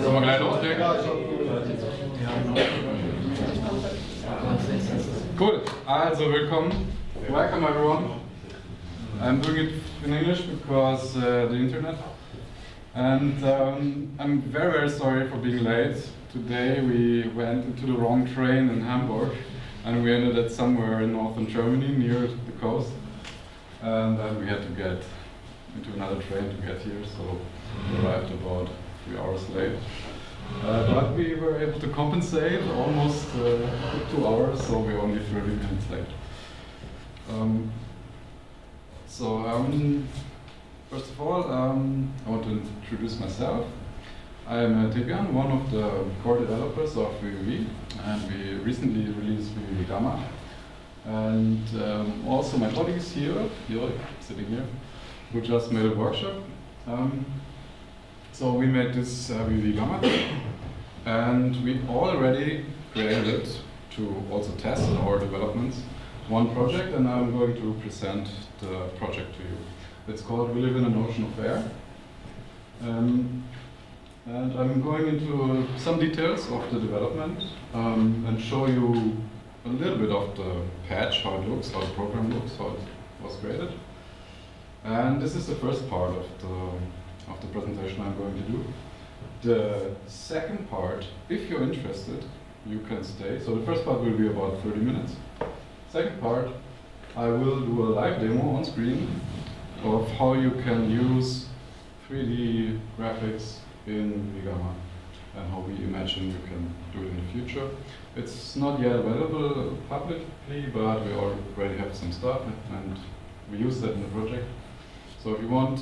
Sollen wir gleich loslegen? Cool, also willkommen. Welcome everyone. I'm doing it in English because the internet. And I'm very, very sorry for being late. Today we went into the wrong train in Hamburg and we ended at somewhere in northern Germany near the coast. And then we had to get into another train to get here, so we arrived about 3 hours late. But we were able to compensate almost 2 hours, so we're only 30 minutes late. First of all, I want to introduce myself. I am Tibian, one of the core developers of vvvv, and we recently released vvvv Gamma. And also my colleagues here, sitting here, who just made a workshop. So we made this vvvv Gamma, and we already created to also test our developments one project, and I'm going to present the project to you. It's called We Live in an Ocean of Air. And I'm going into some details of the development and show you a little bit of the patch, how it looks, how the program looks, how it was created. And this is the first part of the presentation I'm going to do. The second part, if you're interested, you can stay. So the first part will be about 30 minutes. Second part, I will do a live demo on screen of how you can use 3D graphics in vvvv and how we imagine you can do it in the future. It's not yet available publicly, but we already have some stuff and we use that in the project. So if you want,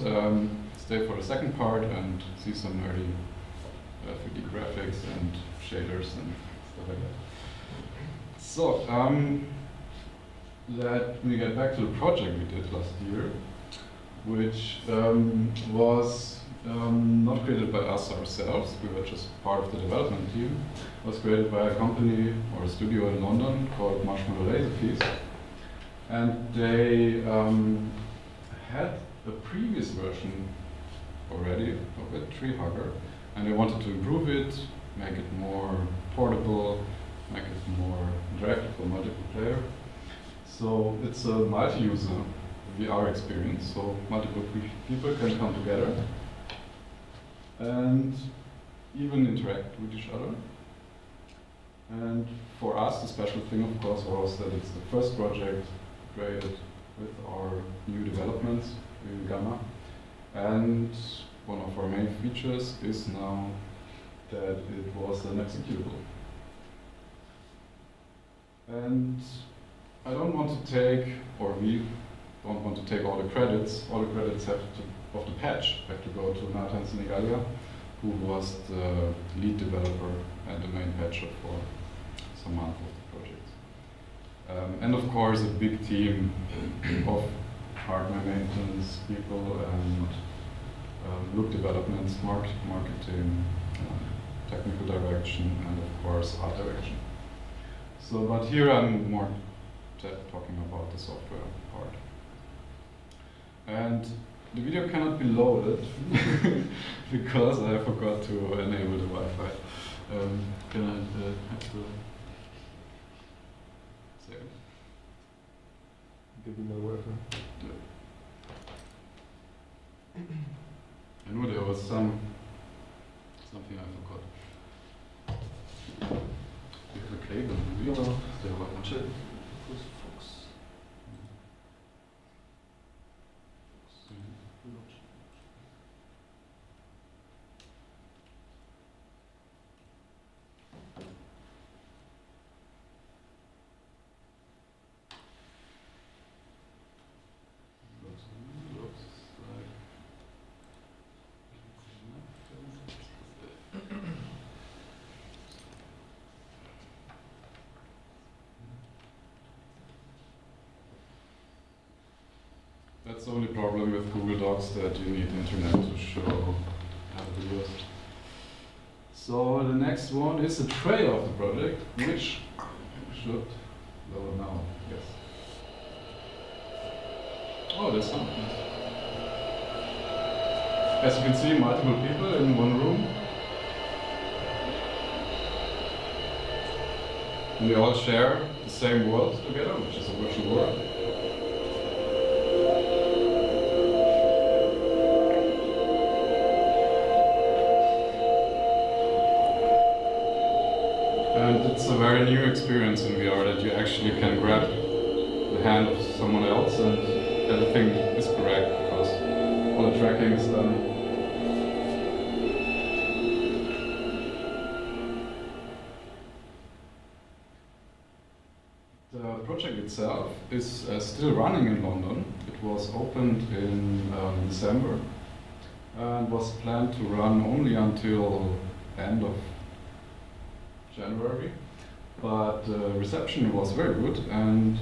stay for the second part and see some nerdy 3D graphics and shaders and stuff like that. So let me get back to the project we did last year, which was not created by us ourselves. We were just part of the development team. It was created by a company or a studio in London called Marshmallow Laserpiece. And they had a previous version already of it, Tree Hugger, and they wanted to improve it, make it more portable, make it more interactive for multiple player. So it's a multi-user VR experience, so multiple people can come together and even interact with each other. And for us, the special thing, of course, was that it's the first project created with our new developments in Gamma. And one of our main features is now that it was an executable. And I don't want to take, or we don't want to take all the credits. All the credits of the patch have to go to Nathan Senegalia, who was the lead developer and the main patcher for some months of the project. And of course, a big team of hardware maintenance people and look developments, marketing, technical direction, and of course, art direction. So, but here I'm more talking about the software part. And the video cannot be loaded because I forgot to enable the Wi-Fi. Can I have the second? Give me no Wi-Fi. I know there was something I forgot. You have a cable, maybe? No. There was Check. That's the only problem with Google Docs, that you need internet to show videos. So the next one is a trailer of the project, which should load now, yes. Oh, there's something. As you can see, multiple people in one room. And we all share the same world together, which is a virtual world. And it's a very new experience in VR that you actually can grab the hand of someone else and everything is correct because all the tracking is done. The project itself is still running in London. It was opened in December and was planned to run only until end of January, but the reception was very good and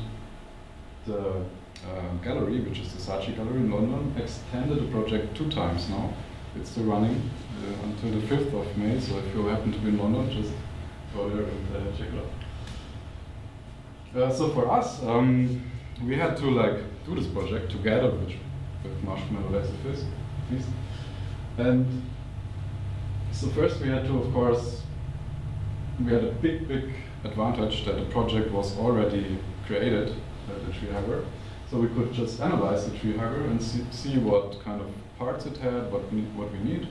the gallery, which is the Saatchi Gallery in London, extended the project 2 times now. It's still running until the 5th of May, so if you happen to be in London, just go there and check it out. So for us, we had to do this project together with Marshmallow Lexifies, and so first we had to, of course, we had a big advantage that the project was already created at the tree hugger, so we could just analyze the tree hugger and see what kind of parts it had, what we need.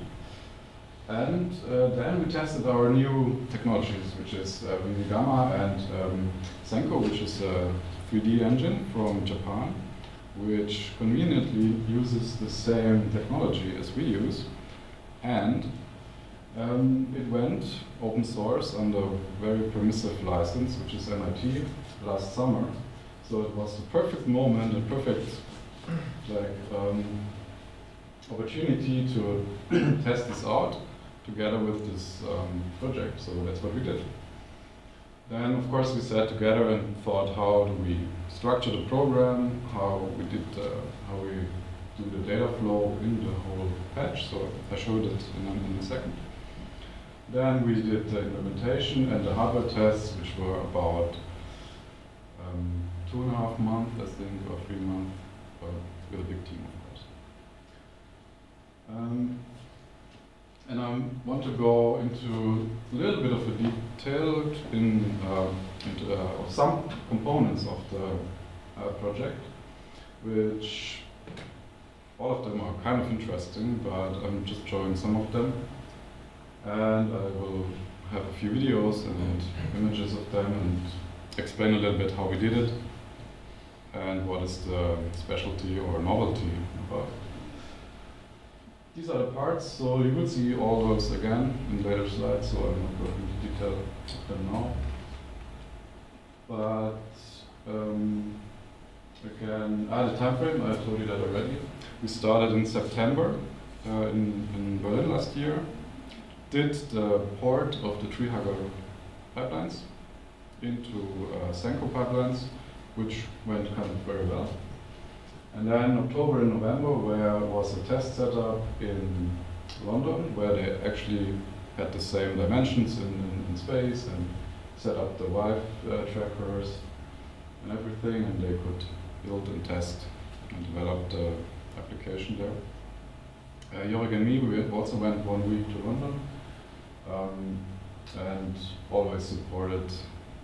And then we tested our new technologies, which is vvvv and Senko, which is a 3D engine from Japan, which conveniently uses the same technology as we use. And it went open source under very permissive license, which is MIT, last summer. So it was the perfect moment, a perfect opportunity to test this out together with this project, so that's what we did. Then, of course, we sat together and thought, how do we structure the program, how we do the data flow in the whole patch, so I showed it in a second. Then we did the implementation and the hardware tests, which were about 2.5 months, I think, or 3 months, with a big team, of course. And I want to go into a little bit of a detail of some components of the project, which all of them are kind of interesting, but I'm just showing some of them. And I will have a few videos and images of them and explain a little bit how we did it and what is the specialty or novelty about it. These are the parts, so you will see all those again in later slides, so I'm not going into detail of them now. But again, the time frame, I told you that already. We started in September in Berlin last year, did the port of the tree hugger pipelines into Senko pipelines, which went kind of very well. And then October and November, there was a test setup in London, where they actually had the same dimensions in space and set up the Vive trackers and everything, and they could build and test and develop the application there. Jörg and me, we also went 1 week to London and always supported,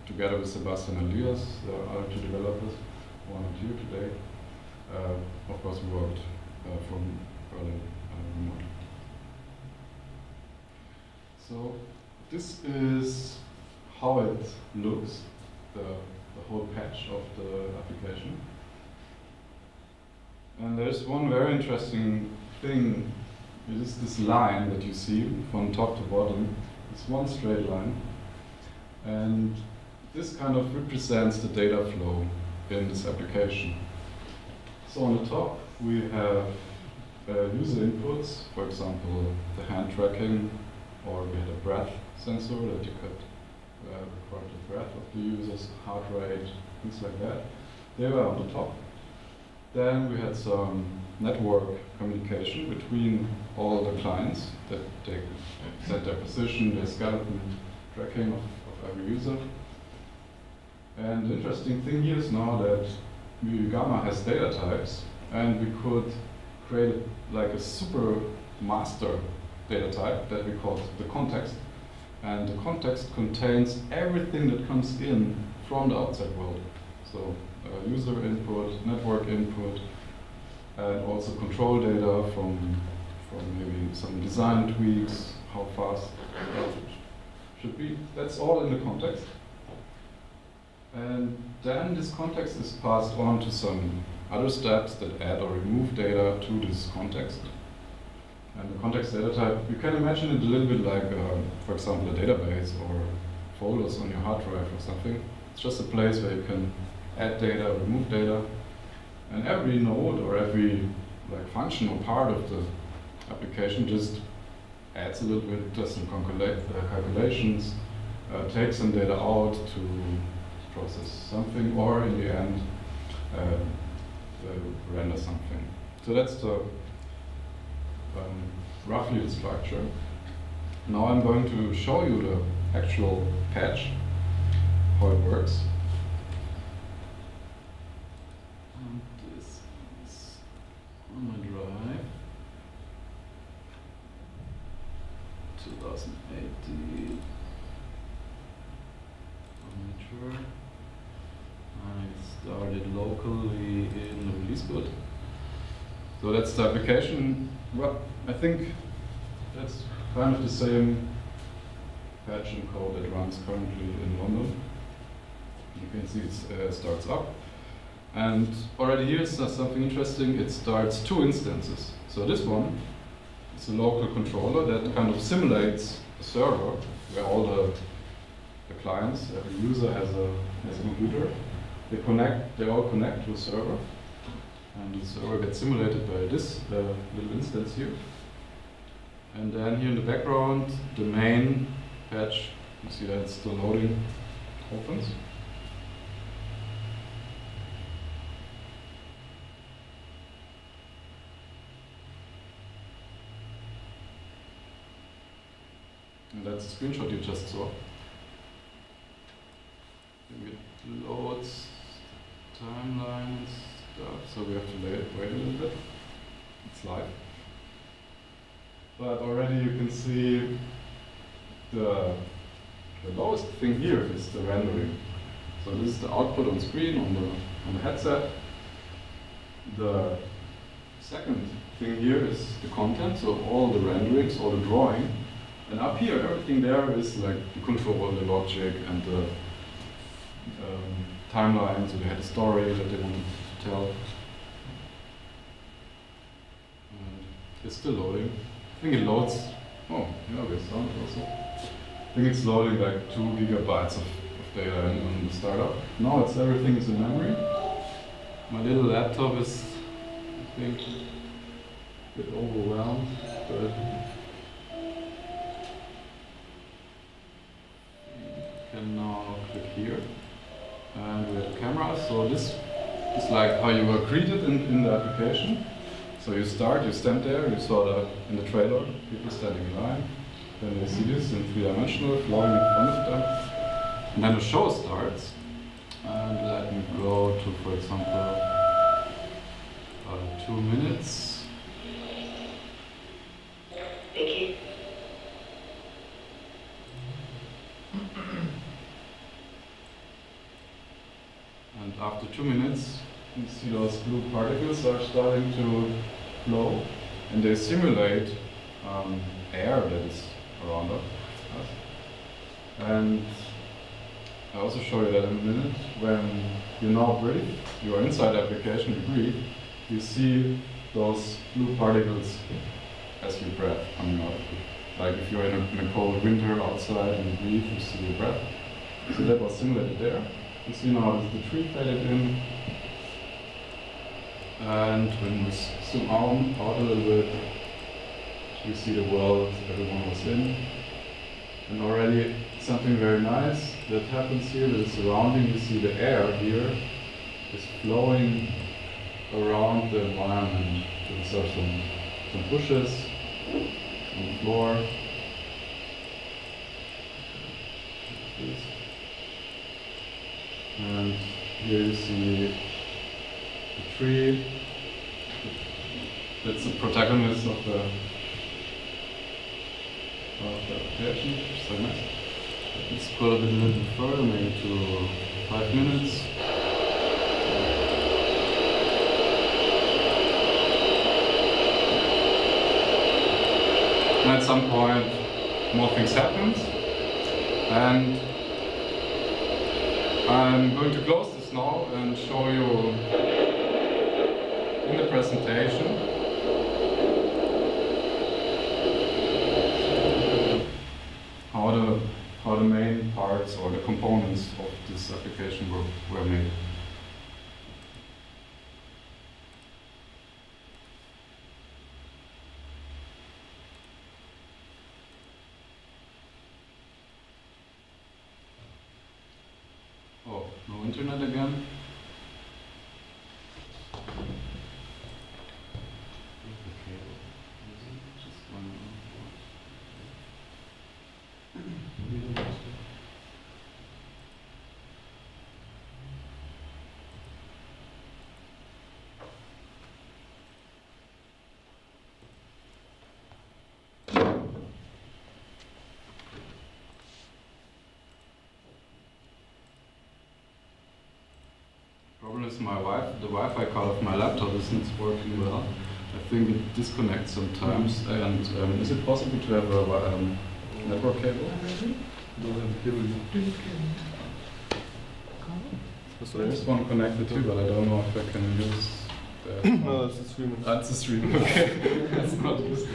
together with Sebastian and Elias, the other 2 developers, 1 and 2 today. Of course, we worked from Berlin remotely. So this is how it looks, the whole patch of the application. And there's one very interesting thing. It is this line that you see from top to bottom. It's one straight line. And this kind of represents the data flow in this application. So on the top, we have user inputs, for example, the hand tracking, or we had a breath sensor that you could record the breath of the user's heart rate, things like that. They were on the top. Then we had some network communication between all the clients that they set their position, their skeleton tracking of every user. And the interesting thing here is now that vvvv has data types, and we could create like a super master data type that we called the context. And the context contains everything that comes in from the outside world. So user input, network input, and also control data from maybe some design tweaks, how fast it should be. That's all in the context. And then this context is passed on to some other steps that add or remove data to this context. And the context data type, you can imagine it a little bit like, for example, a database or folders on your hard drive or something. It's just a place where you can add data, remove data, and every node or every function or part of the application just adds a little bit, does some calculations, takes some data out to process something, or in the end render something. So that's the roughly the structure. Now I'm going to show you the actual patch, how it works. And this is on my drive, 2018. I'll make sure. I started locally in the release boot. So that's the application. Well, I think that's kind of the same patch and code that runs currently in London. You can see it starts up. And already here's something interesting. It starts 2 instances. So this one is a local controller that kind of simulates a server where all the clients, every user has a computer. They all connect to a server. And the server gets simulated by this little instance here. And then here in the background, the main patch, you see that it's still loading, opens. And that's the screenshot you just saw. Then it loads timeline and stuff, so we have to wait a little bit. It's live. But already you can see the lowest thing here is the rendering. So this is the output on screen on the headset. The second thing here is the content, so all the renderings, all the drawing. And up here, everything there is like the control, the logic, and the timeline, so they had a story that they wanted to tell. And it's still loading. I think it loads, oh, yeah, we have sound also. I think it's loading like 2 gigabytes of data on the startup. Now everything is in memory. My little laptop is, I think, a bit overwhelmed, but you can now click here. And we have cameras, so this is like how you were greeted in the application. So you stand there, you saw in the trailer, people standing in line, then they see this in 3-dimensional, flowing in front of them. And then the show starts, and let me go to, for example, 2 minutes. Vicky. And after 2 minutes, you see those blue particles are starting to flow, and they simulate air that is around us. And I'll also show you that in a minute. When you now breathe, you are inside the application, you breathe, you see those blue particles as you breathe coming out of you. Like if you're in a cold winter outside and you breathe, you see your breath. So that was simulated there. You see now the tree faded in. And when we zoom out a little bit, you see the world everyone was in. And already something very nice that happens here, that is surrounding, you see the air here is flowing around the environment. There are some bushes on the floor. And here you see the tree. That's the protagonist of of the application. So nice. Let's scroll a little further, maybe to 5 minutes. And at some point, more things happen. And I'm going to close this now and show you in the presentation how the main parts or the components of this application were made. Oh, no internet again? Problem is the Wi-Fi card of my laptop isn't working well. I think it disconnects sometimes. And is it possible to have a network cable? There is one connected too, but I don't know if I can use that. No, it's a stream. That's a stream, okay. Let's not use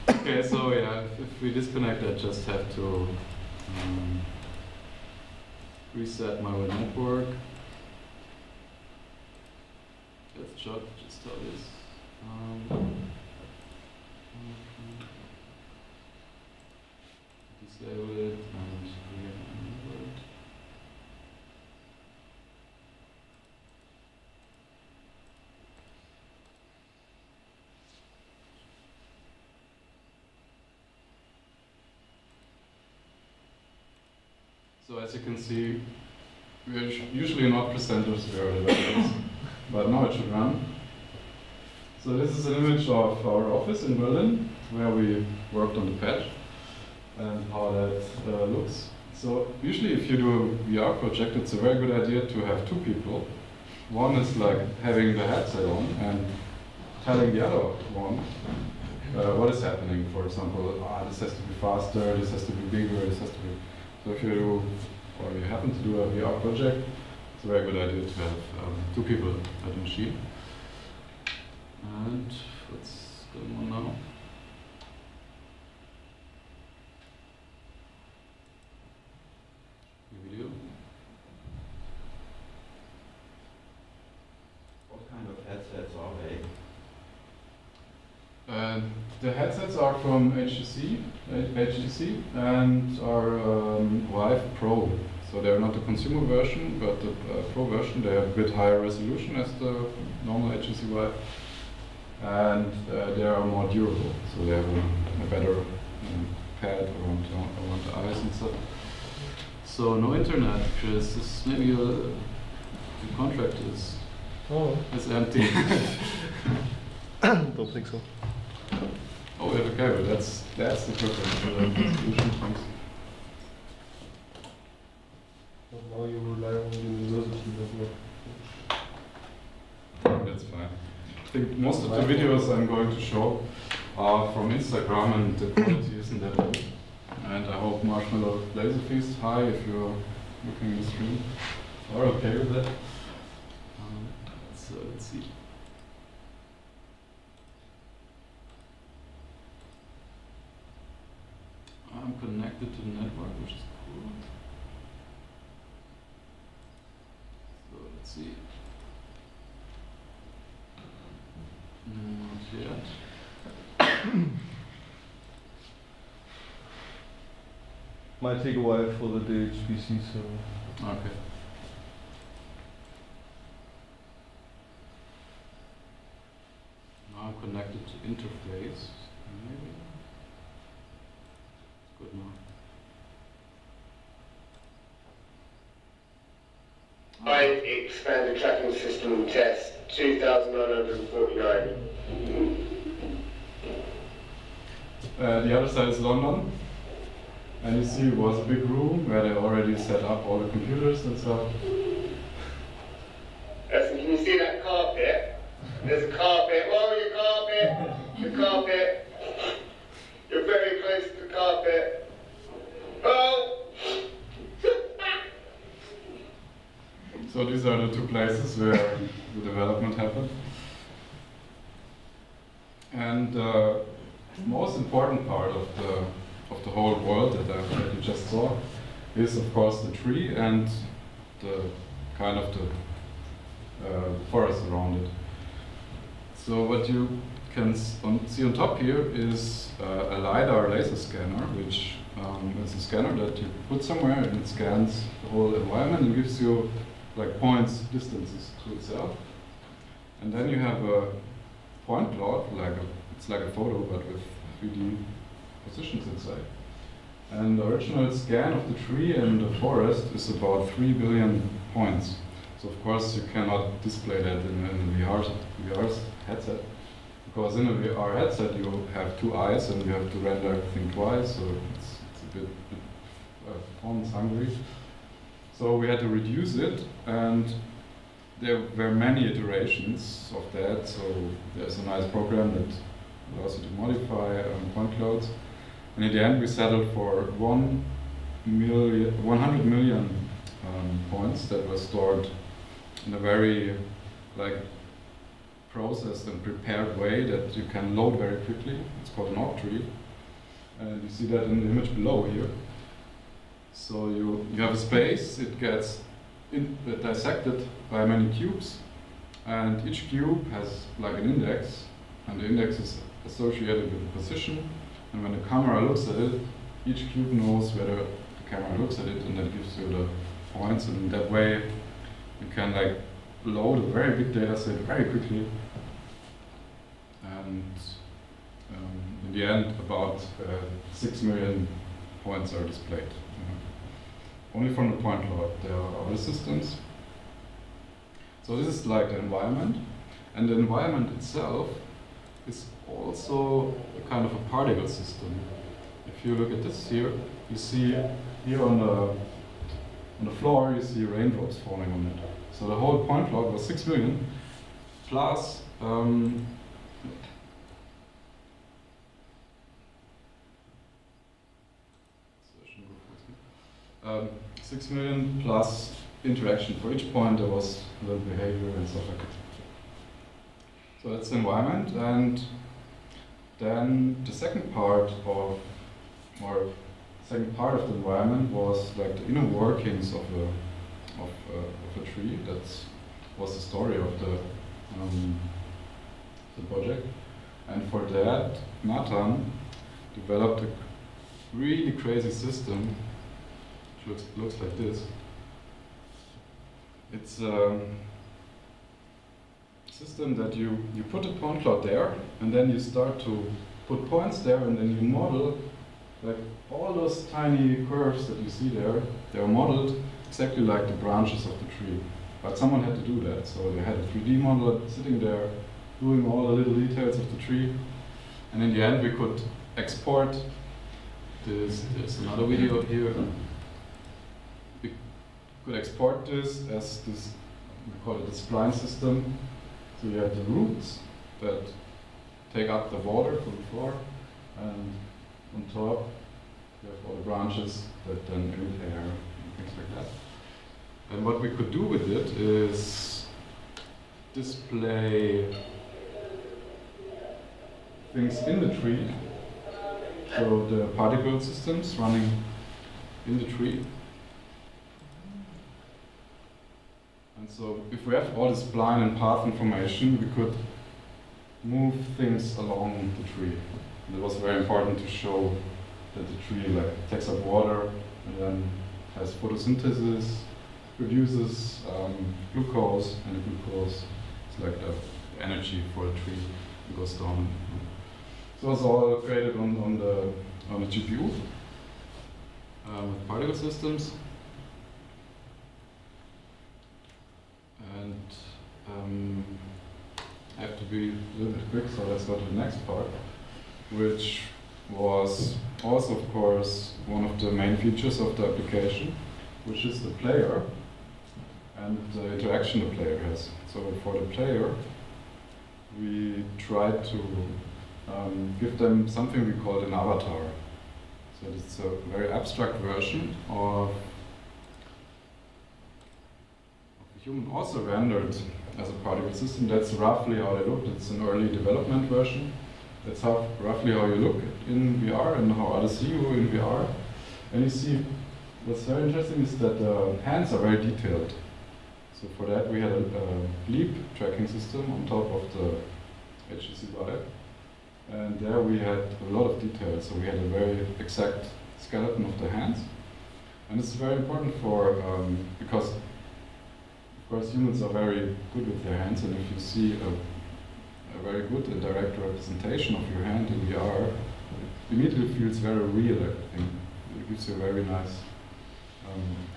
that. Okay, so yeah, if we disconnect, I just have to reset my network. Let's just how this. Disable it and create a new word. So as you can see, we're usually not presenters, we are developers, but now it should run. So this is an image of our office in Berlin, where we worked on the patch, and how that looks. So usually if you do a VR project, it's a very good idea to have two people. One is like having the headset on and telling the other one what is happening. For example, this has to be faster, this has to be bigger, this has to be... So if you do, or you happen to do a VR project, it's a very good idea to have two people at the machine. And what's going on now? Video. What kind of headsets are they? The headsets are from HTC and are Vive Pro. So they're not the consumer version, but the Pro version. They have a bit higher resolution as the normal HTC Vive, and they are more durable. So they have a better pad around the eyes and stuff. So no internet, because this maybe the contract is empty. Don't think so. Oh, we have a cable. That's the perfect solution. Thanks. Now you rely on the university network. That's fine. I think most of the videos I'm going to show are from Instagram, and the quality isn't that good. And I hope Marshmallow Laserfeast, hi if you're looking at the stream, are okay with that. So let's see. I'm connected to the network, which is cool. So let's see. Not yet. Might take a while for the DHPC server. Okay. Now I'm connected to interface. Maybe. Good now. Expanded tracking system test 2949. The other side is London. And you see it was a big room where they already set up all the computers and stuff. Listen, can you see that carpet? There's a carpet. Where are your carpet? The carpet. You're very close to the carpet. Oh! So these are the two places where the development happened. And the most important part of the whole world that you just saw is, of course, the tree and the kind of the forest around it. So what you can see on top here is a LiDAR laser scanner, which is a scanner that you put somewhere and it scans the whole environment and gives you like points, distances to itself. And then you have a point cloud, it's like a photo but with 3D positions inside. And the original scan of the tree and the forest is about 3 billion points. So of course you cannot display that in a VR headset, because in a VR headset you have two eyes and you have to render everything twice, so it's a bit performance hungry. So we had to reduce it, and there were many iterations of that. So there's a nice program that allows you to modify point clouds. And in the end we settled for 100 million points that were stored in a very processed and prepared way that you can load very quickly. It's called an octree. And you see that in the image below here. So you have a space, it gets dissected by many cubes, and each cube has like an index, and the index is associated with the position, and when the camera looks at it, each cube knows whether the camera looks at it, and that gives you the points, and in that way you can load a very big data set very quickly, and in the end about 6 million points are displayed. Only from the point cloud. There are other systems. So this is like the environment, and the environment itself is also a kind of a particle system. If you look at this here, you see here on the floor you see raindrops falling on it. So the whole point cloud was 6 million plus 6 million plus interaction. For each point there was a little behavior and stuff like that. So that's the environment, and then the second part of the environment was like the inner workings of a tree. That was the story of the project. And for that, Nathan developed a really crazy system which looks like this. It's a system that you put a point cloud there, and then you start to put points there, and then you model like all those tiny curves that you see there. They are modeled exactly like the branches of the tree. But someone had to do that, so they had a 3D modeler sitting there doing all the little details of the tree. And in the end we could export this. There's another video here. We could export this as this, we call it the spline system. So you have the roots that take up the water from the floor, and on top you have all the branches that then emit air and things like that. And what we could do with it is display things in the tree, so the particle systems running in the tree. And so if we have all this spline and path information, we could move things along the tree. And it was very important to show that the tree takes up water and then has photosynthesis, produces glucose, and the glucose is like the energy for the tree. It goes down. So it's all created on the GPU with particle systems. And I have to be a little bit quick, so let's go to the next part, which was also, of course, one of the main features of the application, which is the player and the interaction the player has. So for the player, we tried to give them something we call an avatar. So it's a very abstract version of a human also rendered as a particle system. That's roughly how they looked. It's an early development version. That's roughly how you look in VR and how others see you in VR. And you see, what's very interesting is that the hands are very detailed. So for that we had a leap tracking system on top of the HTC Vive. And there we had a lot of details. So we had a very exact skeleton of the hands. And it's very important for, because of course humans are very good with their hands, and if you see a very good and direct representation of your hand in VR, it immediately feels very real, I think. It gives you a very nice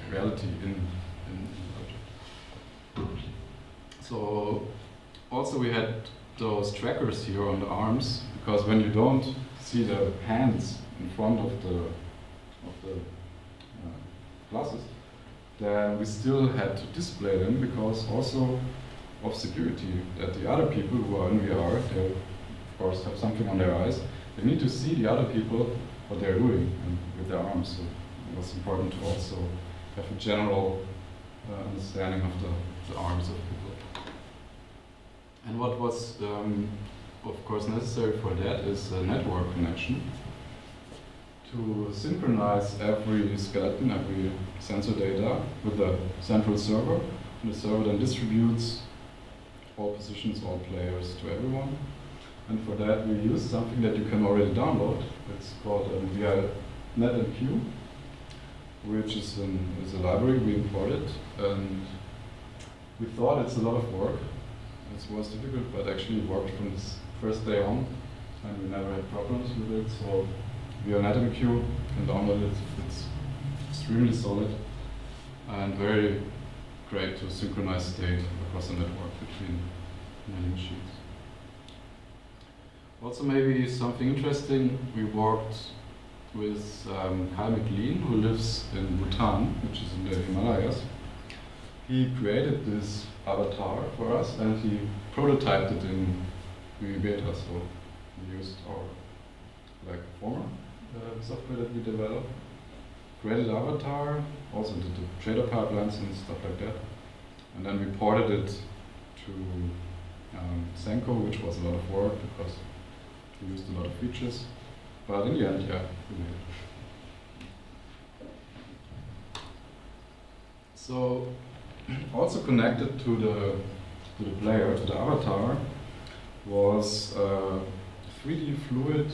reality in the object. So also we had those trackers here on the arms, because when you don't see the hands in front of the glasses, then we still had to display them because also of security, that the other people who are in VR, they of course have something on their eyes, they need to see the other people what they're doing and with their arms. So it was important to also have a general understanding of the arms of people. And what was of course necessary for that is a network connection to synchronize every skeleton, every sensor data with the central server. And the server then distributes all positions, all players to everyone. And for that we use something that you can already download. It's called NetMQ, which is a library we imported. And we thought it's a lot of work. It was difficult, but actually it worked from this first day on, and we never had problems with it. So via NetMQ, you can download it. It's extremely solid and very great to synchronize state across the network between many machines. Also, maybe something interesting, we worked with Kiel, who lives in Bhutan, which is in the Himalayas. He created this avatar for us and he prototyped it in vvvv, so we used our former software that we developed, created avatar, also did the shader pipelines and stuff like that, and then we ported it to Senko, which was a lot of work because we used a lot of features, but in the end, yeah, we made it. So, also connected to the player, to the avatar, was a 3D fluid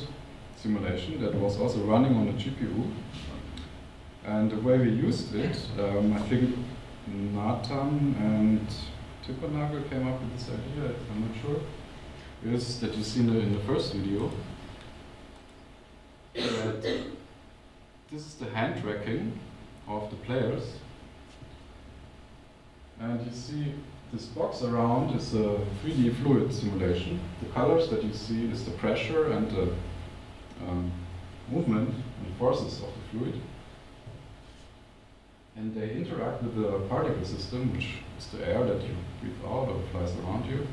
simulation that was also running on a GPU. And the way we used it, I think Nathan and Tippernagel came up with this idea, I'm not sure, is that you see in the first video that this is the hand tracking of the players. And you see this box around is a 3D fluid simulation. The colors that you see is the pressure and the movement and forces of the fluid. And they interact with the particle system, which is the air that you breathe out or flies around you.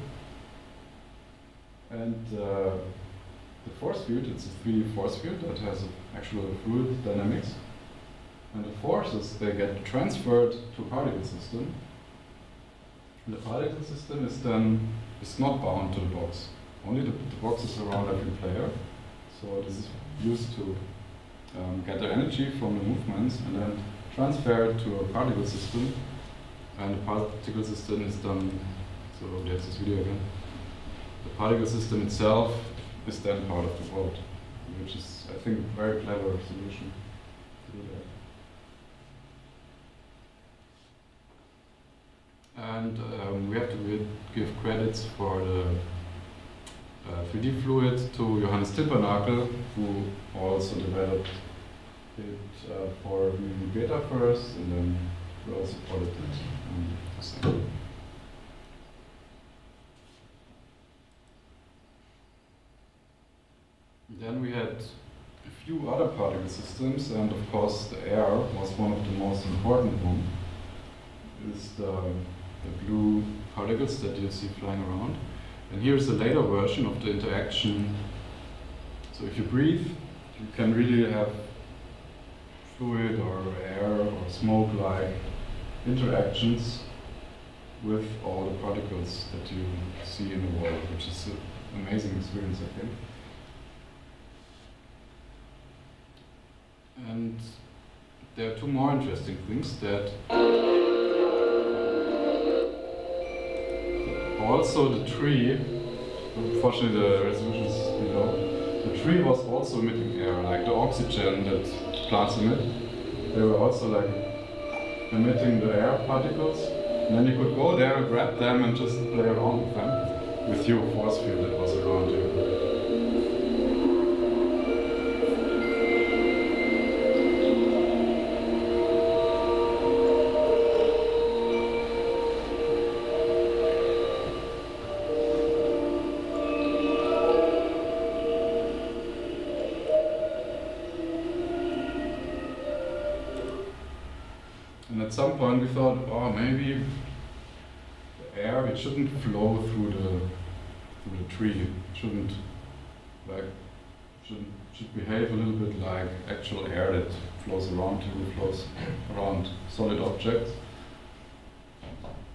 And the force field, it's a 3D force field that has actual fluid dynamics. And the forces, they get transferred to a particle system. And the particle system is not bound to the box. Only the box is around every player. So this is used to get the energy from the movements and then transfer it to a particle system. And the particle system is done, so there's this video again. The particle system itself is then part of the world, which is, I think, a very clever solution to do that. And we have to give credits for the 3D fluid to Johannes Tippernagel, who also developed it for vvvv first, and then we also ported it to Senko. Then we had few other particle systems, and of course the air was one of the most important ones. Is the blue particles that you see flying around. And here's a later version of the interaction. So if you breathe, you can really have fluid or air or smoke-like interactions with all the particles that you see in the world, which is an amazing experience, I think. And there are two more interesting things that also the tree, unfortunately the resolution is below, the tree was also emitting air, like the oxygen that plants emit. They were also like emitting the air particles, and then you could go there and grab them and just play around with them, with your force field that was around you. And at some point we thought, oh, maybe the air, it shouldn't flow through the tree. It shouldn't should behave a little bit like actual air that flows around you, flows around solid objects.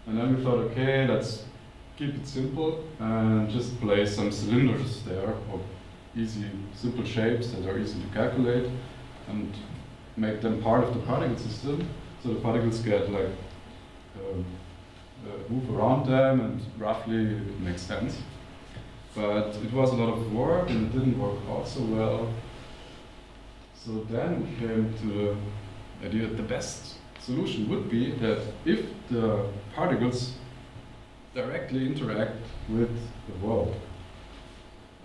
And then we thought, okay, let's keep it simple and just place some cylinders there of easy, simple shapes that are easy to calculate and make them part of the particle system. So the particles get like move around them, and roughly it makes sense. But it was a lot of work and it didn't work out so well. So then we came to the idea that the best solution would be that if the particles directly interact with the world.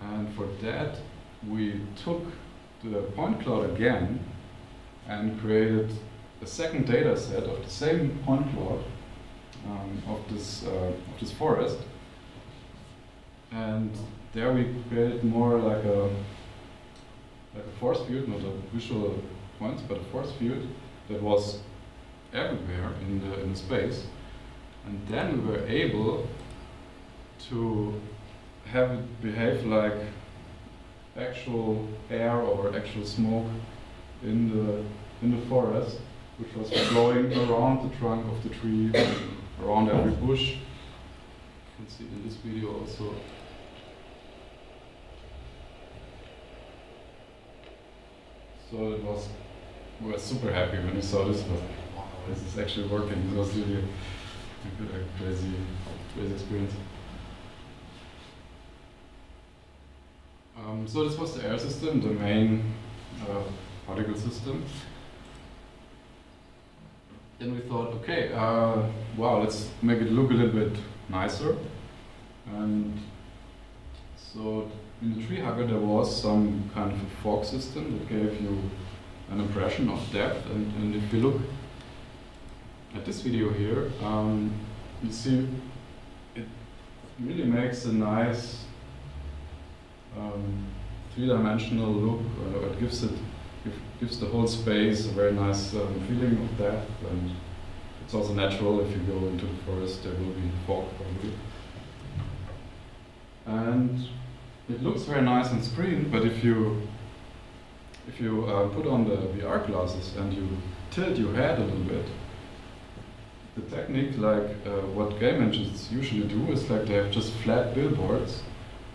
And for that we took the point cloud again and created a second data set of the same point cloud of this forest, and there we created more like a force field, not a visual point, but a force field that was everywhere in the space, and then we were able to have it behave like actual air or actual smoke in the forest, which was flowing around the trunk of the tree, around every bush. You can see in this video also. So we were super happy when we saw this, but wow, this is actually working. It was really a crazy experience. So this was the air system, the main particle system. Then we thought, okay, wow, let's make it look a little bit nicer. And so in the tree hugger there was some kind of a fog system that gave you an impression of depth. And if you look at this video here, you see it really makes a nice three-dimensional look. It gives the whole space a very nice feeling of depth, and it's also natural. If you go into the forest there will be fog probably. And it looks very nice on screen, but if you put on the VR glasses and you tilt your head a little bit, the technique, like what game engines usually do, is like they have just flat billboards,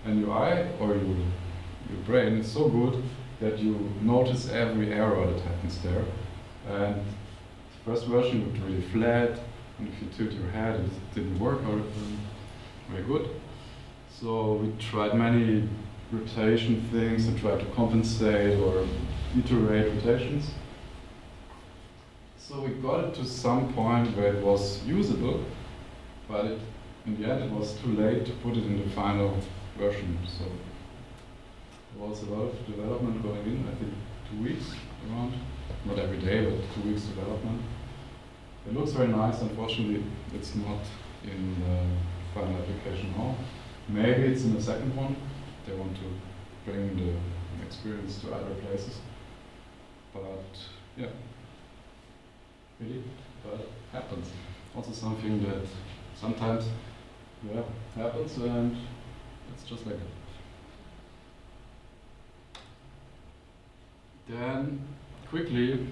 and your eye or your brain is so good that you notice every error that happens there. And the first version looked really flat, and if you tilt your head, it didn't work out very good. So we tried many rotation things and tried to compensate or iterate rotations. So we got it to some point where it was usable, but in the end it was too late to put it in the final version. So there was a lot of development going in, I think 2 weeks around. Not every day, but 2 weeks development. It looks very nice. Unfortunately, it's not in the final application now. Maybe it's in the second one. They want to bring the experience to other places. but yeah, really, but happens. Also something that sometimes happens, and it's just like it. Then quickly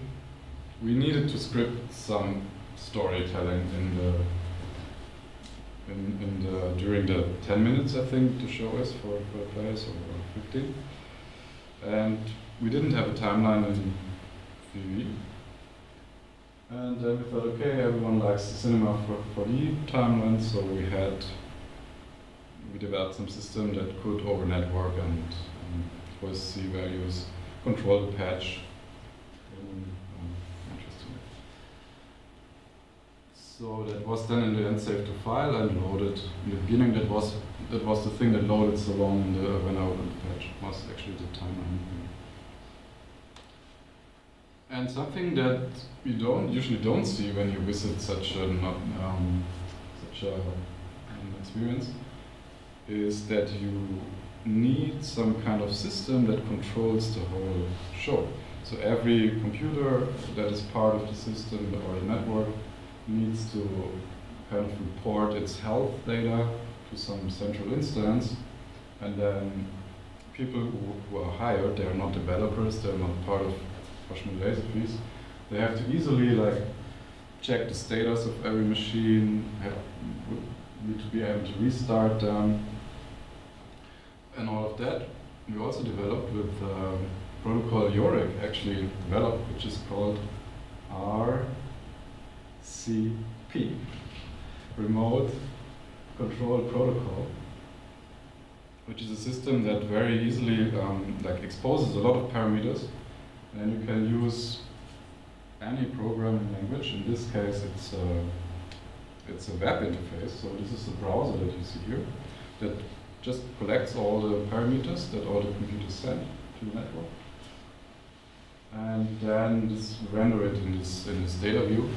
we needed to script some storytelling during the 10 minutes, I think, to show us for the players, or 15. And we didn't have a timeline in vvvv. And then we thought, okay, everyone likes the cinema 4D timeline, so we developed some system that could over network and voice C values control the patch. Interesting. So that was then in the end saved to file and loaded. In the beginning, that was the thing that loaded so long when I opened the patch, was actually the timeline. And something that you usually don't see when you visit such an experience is that you need some kind of system that controls the whole show. So every computer that is part of the system or the network needs to kind of report its health data to some central instance, and then people who are hired, they are not developers, they're not part of Laserpiece, they have to easily check the status of every machine, need to be able to restart them, and all of that. We also developed with protocol Yorick actually developed, which is called RCP, Remote Control Protocol, which is a system that very easily exposes a lot of parameters, and you can use any programming language. In this case, it's a web interface. So this is the browser that you see here that just collects all the parameters that all the computers send to the network, and then just render it in this data view.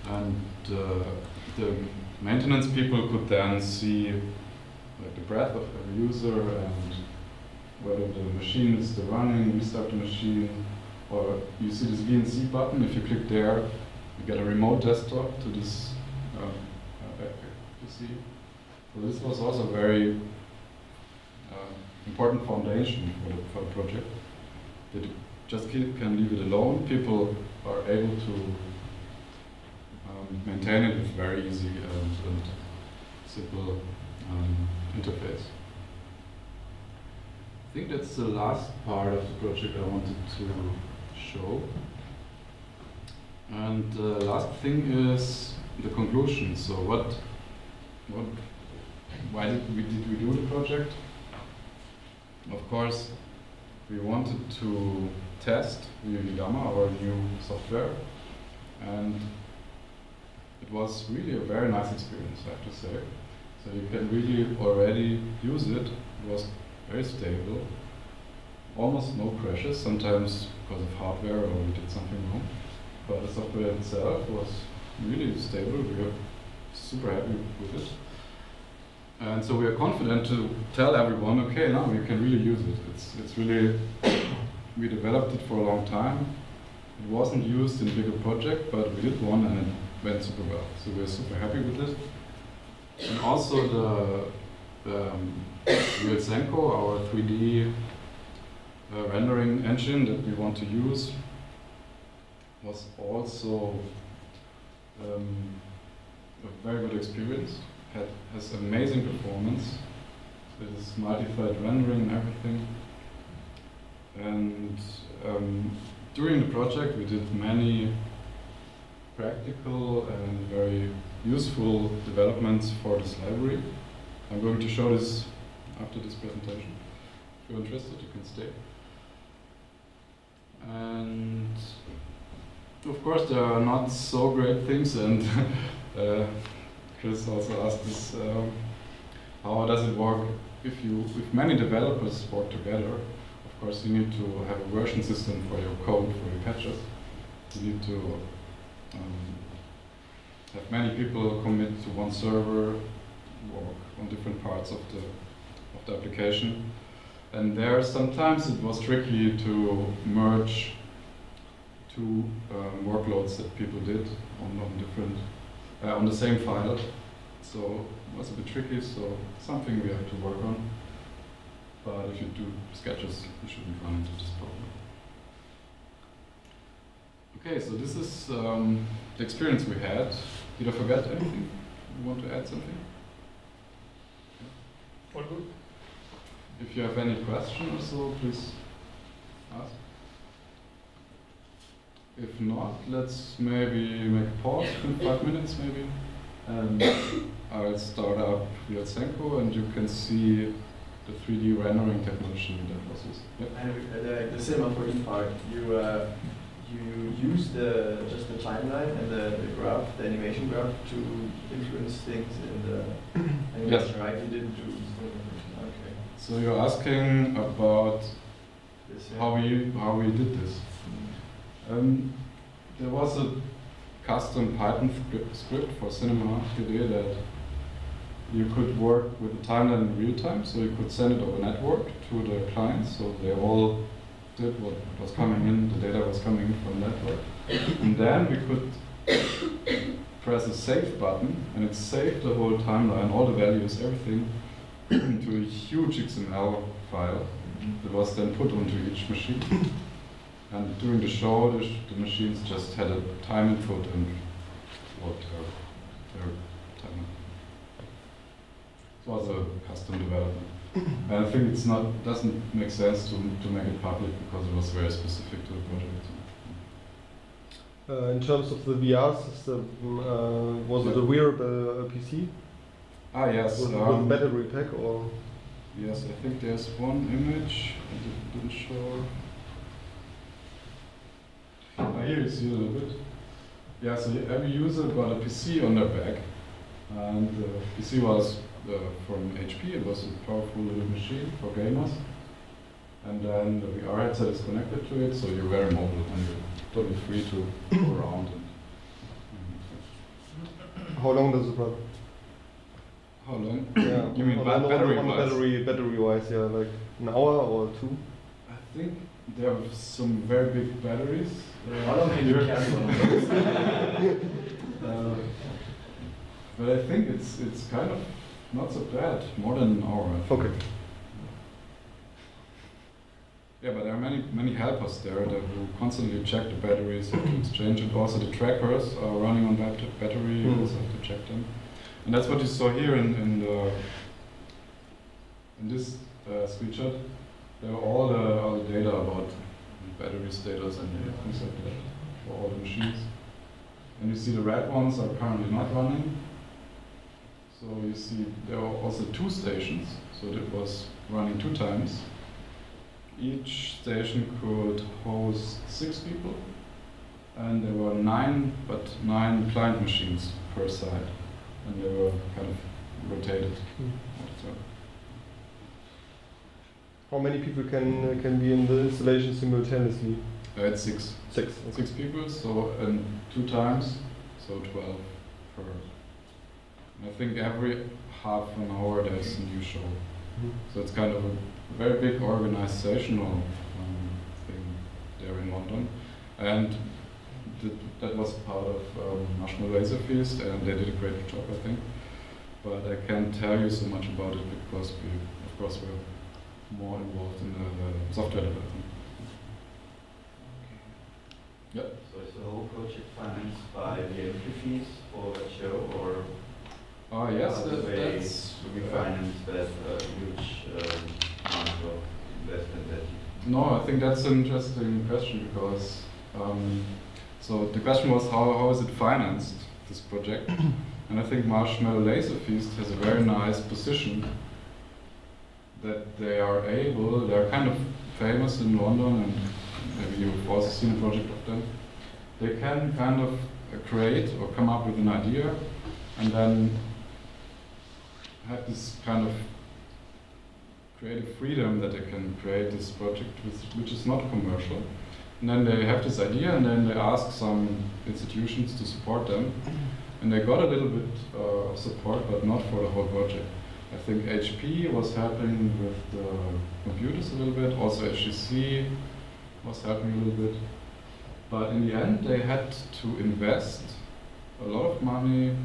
And the maintenance people could then see the breadth of every user and whether the machine is still running, restart the machine, or you see this VNC button. If you click there, you get a remote desktop to this PC. So this was also a very important foundation for the project. That you just can leave it alone. People are able to maintain it with very easy and simple interface. I think that's the last part of the project I wanted to show. And the last thing is the conclusion. So why did we do the project? Of course, we wanted to test vvvv, our new software, and it was really a very nice experience, I have to say. So you can really already use it. It was very stable, almost no crashes, sometimes because of hardware or we did something wrong. But the software itself was really stable. We are super happy with it. And so we are confident to tell everyone, okay, now you can really use it. It's really, we developed it for a long time. It wasn't used in a bigger project, but we did one and it went super well. So we're super happy with it. And also the Senko, our 3D rendering engine that we want to use, was also a very good experience. Has amazing performance. It is multi-thread rendering and everything. And during the project we did many practical and very useful developments for this library. I'm going to show this after this presentation. If you're interested, you can stay. And of course there are not so great things, and Chris also asked this, how does it work if many developers work together? Of course you need to have a version system for your code, for your patches. You need to have many people commit to one server, work on different parts of the application. And there sometimes it was tricky to merge two workloads that people did on different on the same file. So it was a bit tricky. So something we have to work on. But if you do sketches, you shouldn't run into this problem. Okay, so this is the experience we had. Did I forget anything? You want to add something? All good. If you have any question or so, please ask. If not, let's maybe make a pause in 5 minutes maybe. And I'll start up Yotsenko and you can see the 3D rendering technology that was used. Yep. And the same for each part. You use just the timeline and the graph, the animation graph, to influence things in the animation, Yes. right? You didn't do. Okay. So you're asking about This, how we did this. There was a custom Python script for Cinema 3D that you could work with the timeline in real time, so you could send it over network to the clients, so they all did what was coming in, the data was coming in from the network. And then we could press a save button, and it saved the whole timeline, all the values, everything, to a huge XML file that was then put onto each machine. And during the show, the machines just had a time input and what their time. It was a custom development. And I think doesn't make sense to make it public because it was very specific to the project. In terms of the VR system, was it a wearable PC? Ah yes. With a battery pack or? Yes, I think there's one image I didn't show. Here you see a little bit. Yeah, so every user got a PC on their back, and the PC was from HP. It was a powerful little machine for gamers. And then the VR headset is connected to it, so you're very mobile and you're totally free to go around. How long does it run? How long? Yeah. You mean battery-wise? Battery-wise, yeah, like an hour or two. I think there are some very big batteries. How long can you carry one of those? But I think it's kind of not so bad. More than an hour. I think. Okay. Yeah, but there are many helpers there that will constantly check the batteries, have to exchange it. Also, the trackers are running on that battery. You also have to check them. And that's what you saw here in this screenshot. There are all the data about battery status and things like that for all the machines. And you see the red ones are currently not running. So you see there are also 2 stations, so it was running 2 times. Each station could host 6 people, and there were 9 client machines per side, and they were kind of rotated. How many people can be in the installation simultaneously? It's 6. 6. 6 people, so 2 times, so 12 per. And I think every half an hour there's a new show. So it's kind of a very big organizational thing there in London. And that was part of National Laser Feast, and they did a great job, I think. But I can't tell you so much about it because we, of course, were more involved in the software development. Yep. So is the whole project financed by the entry fees for that show, or Yes, how do they that's refinance that huge amount of investment that you? No, I think that's an interesting question because so the question was how is it financed, this project? And I think Marshmallow Laser Feast has a very nice position that they're kind of famous in London, and maybe you've also seen a project of them. They can kind of create or come up with an idea and then have this kind of creative freedom that they can create this project which is not commercial. And then they have this idea and then they ask some institutions to support them. And they got a little bit of support, but not for the whole project. I think HP was helping with the computers a little bit, also HTC was helping a little bit. But in the end, they had to invest a lot of money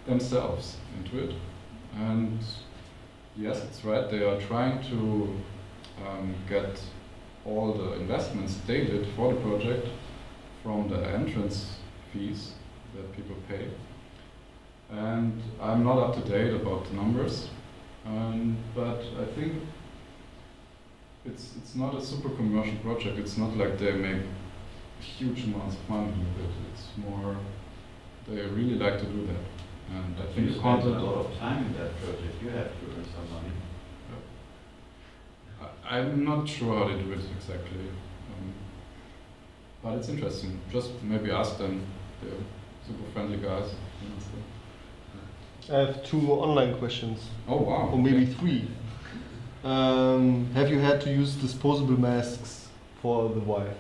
themselves into it. And yes, it's right, they are trying to get all the investments they did for the project from the entrance fees that people pay. And I'm not up to date about the numbers, but I think it's not a super commercial project. It's not like they make huge amounts of money with it. It's more, they really like to do that. And I think You the spent a content. lot of time in that project. You have to earn some money. I'm not sure how they do it exactly, but it's interesting. Just maybe ask them. They're super friendly guys. I have 2 more online questions, Oh wow! or maybe okay. 3. Have you had to use disposable masks for the wife?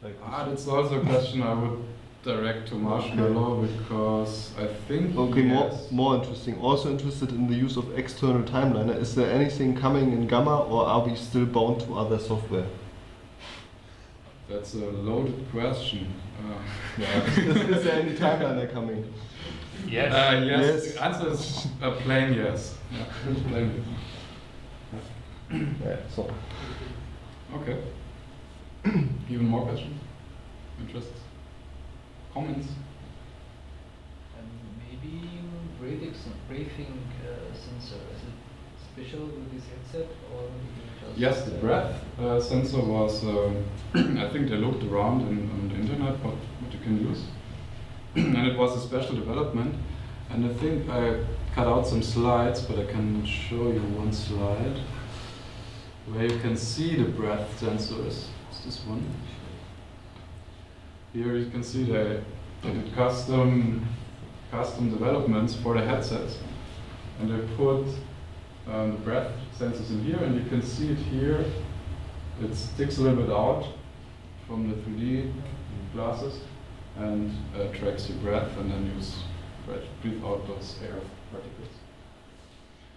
Like That's also a question I would direct to Marshmallow because I think. okay, yes. more interesting. Also interested in the use of external timeliner. Is there anything coming in Gamma, or are we still bound to other software? That's a loaded question. Is there any timeliner coming? Yes. Yes. Yes. The answer is a plain yes. Yeah, plain yes. Yeah, so. Okay. Even more questions? Interests? Comments? Maybe breathing sensor. Is it special with this headset or just Yes, the breath sensor was, I think they looked around on the internet what you can use. And it was a special development. And I think I cut out some slides, but I can show you one slide where you can see the breath sensors. It's this one. Here you can see they did custom developments for the headsets. And they put the breath sensors in here, and you can see it here. It sticks a little bit out from the 3D glasses and tracks your breath, and then you breathe out those air particles.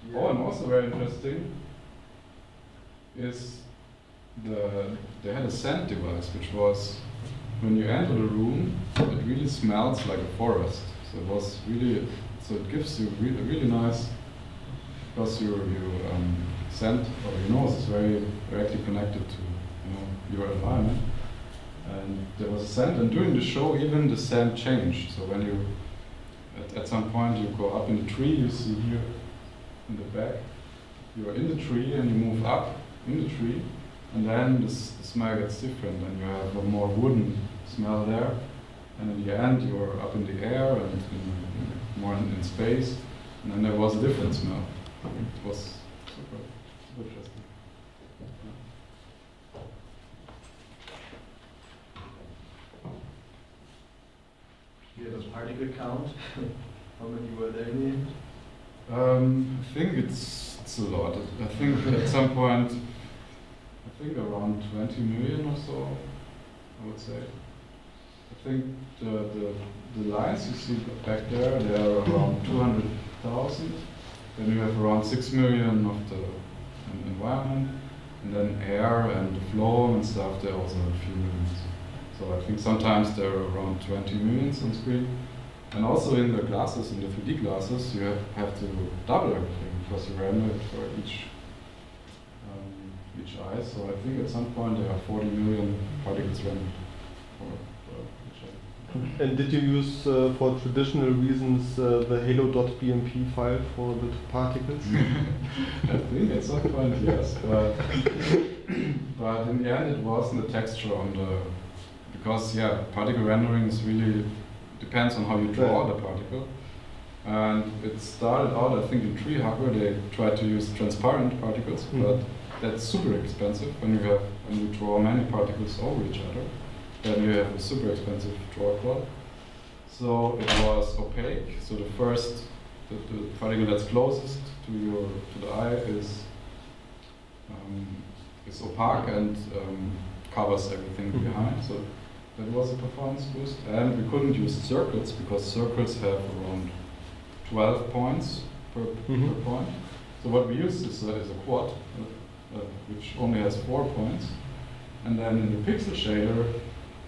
Yeah. Oh, and also very interesting is they had a scent device, which was when you enter the room, it really smells like a forest. So it was really, so it gives you a really nice, because your scent or your nose is very directly connected to your environment. And there was a scent, and during the show even the scent changed. So when you at some point you go up in the tree, you see here in the back, you're in the tree and you move up in the tree, and then the smell gets different, and you have a more wooden smell there, and in the end you're up in the air and more in space, and then there was a different smell. It was super interesting. You have a particle count? How many were there in the end? I think it's a lot. I think at some point, I think around 20 million or so, I would say. I think the lines you see back there, they are around 200,000. Then you have around 6 million of the environment, and then air and the flow and stuff, there are also a few millions. So I think sometimes there are around 20 millions on screen. And also in the glasses, in the 3D glasses, you have to double everything because you render it for each eye. So I think at some point there are 40 million particles rendered for each eye. And did you use, for traditional reasons, the halo.bmp file for the particles? I think at some point yes, but in the end it wasn't the texture on the, because yeah, particle rendering is really depends on how you draw the particle. And it started out, I think, in Tree Hugger they tried to use transparent particles, but that's super expensive when you draw many particles over each other. Then you have a super expensive draw cloth. So it was opaque. So the particle that's closest to the eye is opaque and covers everything behind. So that was a performance boost. And we couldn't use circles because circles have around 12 points per point. So what we used is a quad, which only has 4 points. And then in the pixel shader,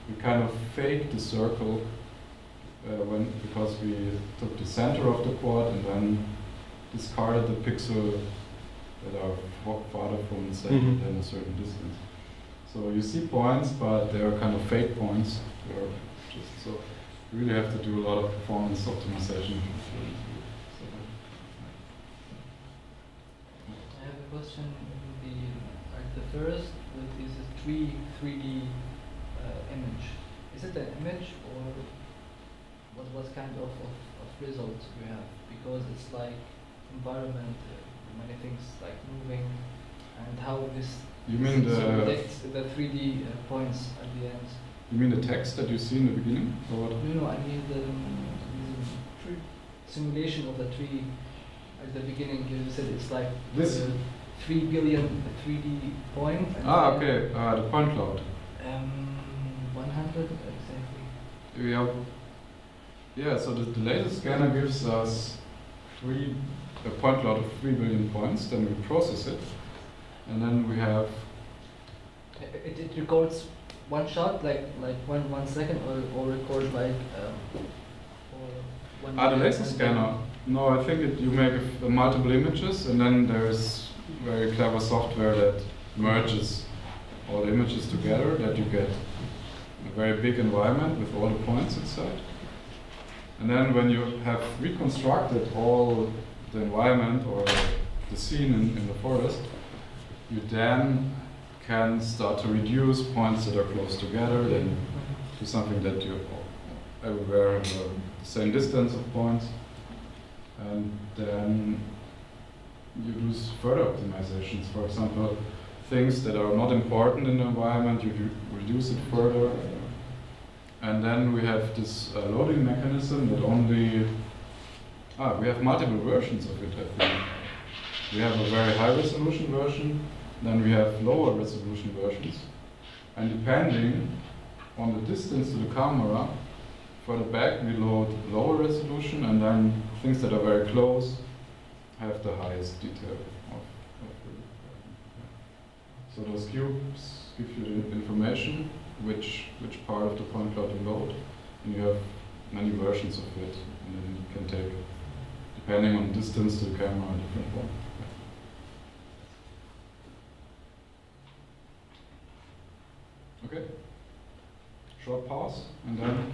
we kind of fake the circle because we took the center of the quad and then discarded the pixel that are farther from the center than a certain distance. So you see points, but they are kind of fake points. They are just so you really have to do a lot of performance optimization. I have a question. The first is a 3D image. Is it an image or what kind of results you have? Because it's like environment, many things like moving, and how this You mean predicts the 3D points at the end. You mean the text that you see in the beginning, or what? No, I mean the simulation of the tree at the beginning. You said it's like This? 3 billion 3D point. And Okay, the point cloud. 100 exactly. Yeah, so the laser scanner gives us a point cloud of 3 billion points, then we process it, and then we have... It records one shot, like 1 second, or records like or 1 the minute, laser scanner. No, I think you make multiple images, and then there's very clever software that merges all the images together, that you get a very big environment with all the points inside. And then when you have reconstructed all the environment or the scene in the forest, you then can start to reduce points that are close together, then to something that you everywhere have the same distance of points. And then you do further optimizations. For example, things that are not important in the environment, you reduce it further. And then we have this loading mechanism that only... we have multiple versions of it, I think. We have a very high resolution version, then we have lower resolution versions. And depending on the distance to the camera, further back we load lower resolution, and then things that are very close have the highest detail of So those cubes give you the information, which part of the point cloud you load, and you have many versions of it, and then you can take, depending on the distance to the camera, a different one. Okay, short pause, and then